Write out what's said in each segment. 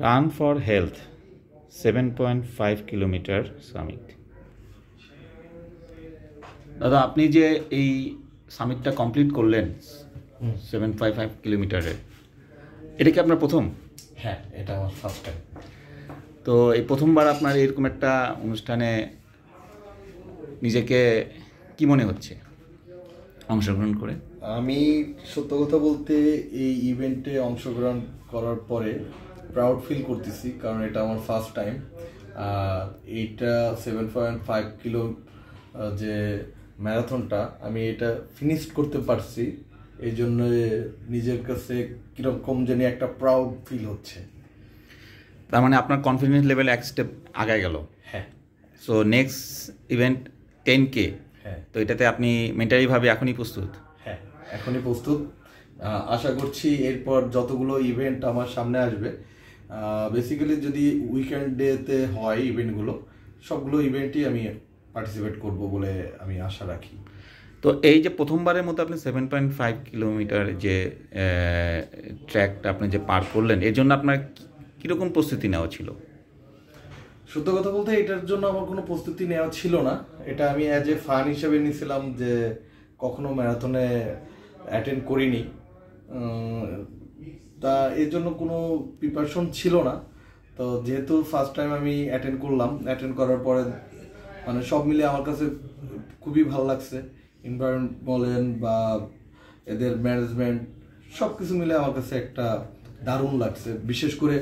Run for health 7.5 kilometre summit. দাদা, আপনি যে এই সামিটটা কমপ্লিট করলেন 7.5 কিলোমিটারে, এটা কি আপনার প্রথম? হ্যাঁ, এটা আমার ফার্স্ট টাইম। তো এই প্রথমবার আপনার এরকম একটা অনুষ্ঠানে নিজেকে কি মনে হচ্ছে অংশগ্রহণ করে? আমি সত্য কথা বলতে এই ইভেন্টে অংশগ্রহণ করার পরে প্রাউড ফিল করতেছি, কারণ এটা আমার ফার্স্ট টাইম। এইটা 7.5 কিলো যে ম্যারাথনটা আমি এটা ফিনিশ করতে পারছি, এই জন্য নিজের কাছে কীরকম জানি একটা প্রাউড ফিল হচ্ছে। তার মানে আপনার কনফিডেন্স লেভেল এক স্টেপ আগায় গেল। হ্যাঁ। So next event 10K। হ্যাঁ। তো এটাতে আপনি মেন্টালিভাবে এখনই প্রস্তুত? হ্যাঁ, এখনই প্রস্তুত। আশা করছি এরপর যতগুলো ইভেন্ট আমার সামনে আসবে, বেসিক্যালি যদি উইকেন্ডেতে হয় ইভেন্টগুলো, সবগুলো ইভেন্টই আমি পার্টিসিপেট করব বলে আমি আশা রাখি। তো এই যে প্রথমবারের মতো আপনি 7.5 কিলোমিটার যে ট্র্যাকটা আপনি যে পার করলেন, এর জন্য আপনার কীরকম প্রস্তুতি নেওয়া ছিল? সত্য কথা বলতে এটার জন্য আমার কোনো প্রস্তুতি নেওয়া ছিল না। এটা আমি অ্যাজ এ ফান হিসেবে নিয়েছিলাম, যে কখনো ম্যারাথনে অ্যাটেন্ড করিনি, তা এর জন্য কোনো প্রিপারেশন ছিল না। তো যেহেতু ফার্স্ট টাইম আমি অ্যাটেন্ড করলাম, অ্যাটেন্ড করার পরে মানে সব মিলে আমার কাছে খুবই ভালো লাগছে। এনভায়রনমেন্ট বলেন বা এদের ম্যানেজমেন্ট, সব কিছু মিলে আমার কাছে একটা দারুণ লাগছে। বিশেষ করে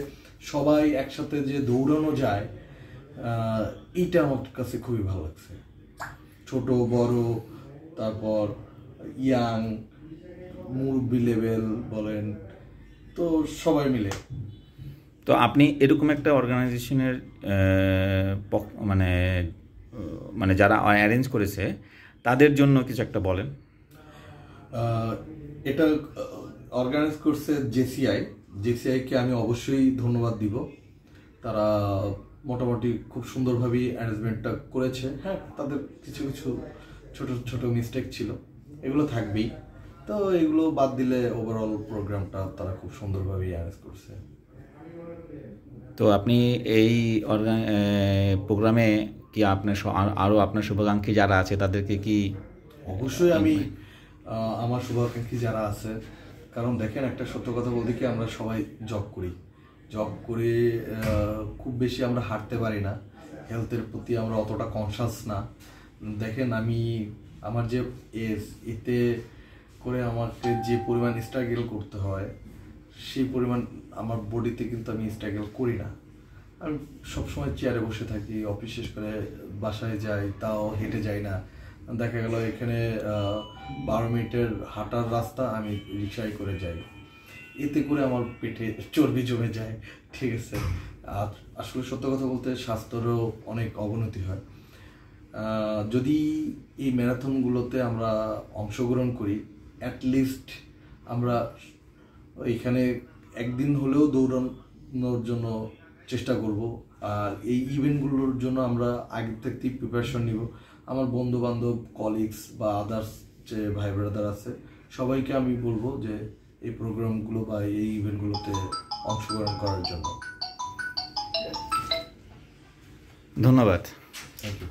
সবাই একসাথে যে দৌড়ানো যায়, এইটা আমার কাছে খুবই ভালো লাগছে। ছোট বড়, তারপর ইয়াং, মুরব্বি লেভেল বলেন, তো সবাই মিলে। তো আপনি এরকম একটা অর্গানাইজেশনের মানে মানে যারা অ্যারেঞ্জ করেছে তাদের জন্য কিছু একটা বলেন। এটা অর্গানাইজ করছে জেসিআইকে আমি অবশ্যই ধন্যবাদ দিব। তারা মোটামুটি খুব সুন্দরভাবেই অ্যারেঞ্জমেন্টটা করেছে। হ্যাঁ, তাদের কিছু কিছু ছোট ছোট মিস্টেক ছিল, এগুলো থাকবেই। তো এগুলো বাদ দিলে ওভারঅল প্রোগ্রামটা তারা খুব সুন্দরভাবেই অ্যারেঞ্জ করছে। তো আপনি এই প্রোগ্রামে কি আপনার আরও আপনার শুভাকাঙ্ক্ষী যারা আছে তাদেরকে কি? অবশ্যই আমি আমার শুভাকাঙ্ক্ষী যারা আছে, কারণ দেখেন একটা সত্য কথা বলতে কি, আমরা সবাই জব করে খুব বেশি আমরা হাঁটতে পারি না, হেলথের প্রতি আমরা অতটা কনসাস না। দেখেন আমি আমার যে এতে করে আমাকে যে পরিমাণ স্ট্রাগল করতে হয়, সেই পরিমাণ আমার বডিতে কিন্তু আমি স্ট্রাগল করি না। আমি সবসময় চেয়ারে বসে থাকি, অফিস শেষ করে বাসায় যাই, তাও হেঁটে যাই না। দেখা গেল এখানে 12 মিনিটের হাঁটার রাস্তা আমি রিক্সায় করে যাই, এতে করে আমার পেটে চর্বি জমে যায়। ঠিক আছে, আর আসলে সত্য কথা বলতে স্বাস্থ্যেরও অনেক অবনতি হয়। যদি এই ম্যারাথনগুলোতে আমরা অংশগ্রহণ করি, অ্যাটলিস্ট আমরা এখানে একদিন হলেও দৌড়ানোর জন্য চেষ্টা করব। আর এই ইভেন্টগুলোর জন্য আমরা আগে থেকেই প্রিপারেশন নিব। আমার বন্ধু বান্ধব, কলিগস বা আদার্স যে ভাই ব্রাদার আছে, সবাইকে আমি বলবো যে এই প্রোগ্রামগুলো বা এই ইভেন্টগুলোতে অংশগ্রহণ করার জন্য। ধন্যবাদ। Thank you.